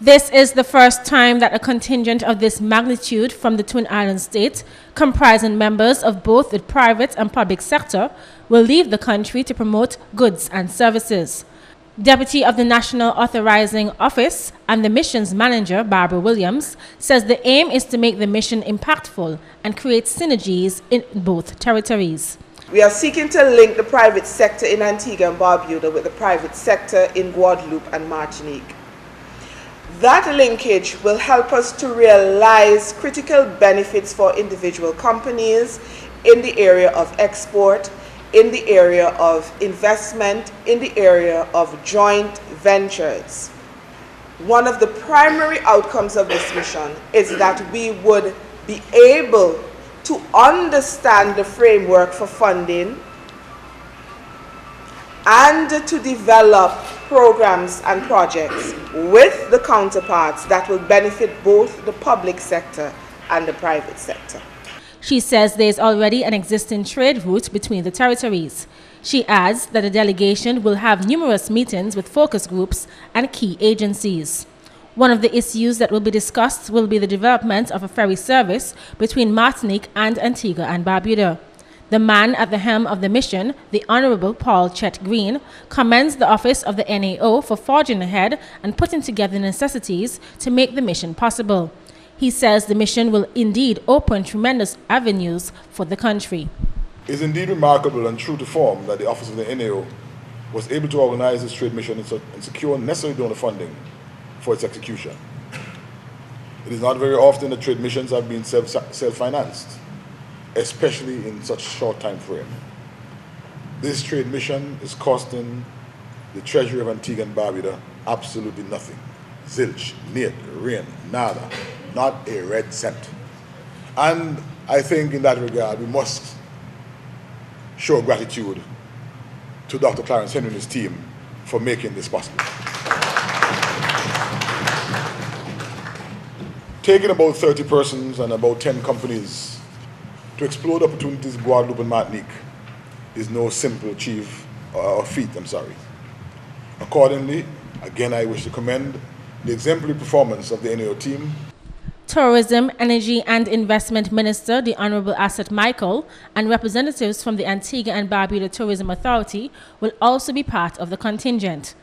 This is the first time that a contingent of this magnitude from the Twin Island states, comprising members of both the private and public sector, will leave the country to promote goods and services. Deputy of the National Authorizing Office and the mission's manager, Barbara Williams, says the aim is to make the mission impactful and create synergies in both territories. We are seeking to link the private sector in Antigua and Barbuda with the private sector in Guadeloupe and Martinique. That linkage will help us to realize critical benefits for individual companies in the area of export, in the area of investment, in the area of joint ventures. One of the primary outcomes of this mission is that we would be able to understand the framework for funding and to develop programs and projects with the counterparts that will benefit both the public sector and the private sector. She says there is already an existing trade route between the territories. She adds that the delegation will have numerous meetings with focus groups and key agencies. One of the issues that will be discussed will be the development of a ferry service between Martinique and Antigua and Barbuda. The man at the helm of the mission, the Honorable Paul Chet Greene, commends the office of the NAO for forging ahead and putting together necessities to make the mission possible. He says the mission will indeed open tremendous avenues for the country. It is indeed remarkable and true to form that the office of the NAO was able to organize this trade mission and secure necessary donor funding for its execution. It is not very often that trade missions have been self-financed, especially in such a short time frame. This trade mission is costing the Treasury of Antigua and Barbuda absolutely nothing. Zilch, nate, rain, nada, not a red cent. And I think in that regard, we must show gratitude to Dr. Clarence Henry and his team for making this possible. Taking about 30 persons and about 10 companies to explore the opportunities in Guadeloupe and Martinique is no simple feat. Accordingly, again, I wish to commend the exemplary performance of the NAO team. Tourism, Energy and Investment Minister, the Honorable Asset Michael, and representatives from the Antigua and Barbuda Tourism Authority will also be part of the contingent.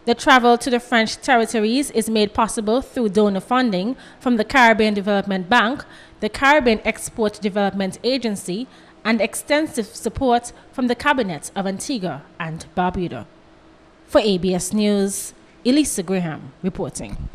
The travel to the French territories is made possible through donor funding from the Caribbean Development Bank, the Caribbean Export Development Agency, and extensive support from the Cabinet of Antigua and Barbuda. For ABS News, Elisa Graham reporting.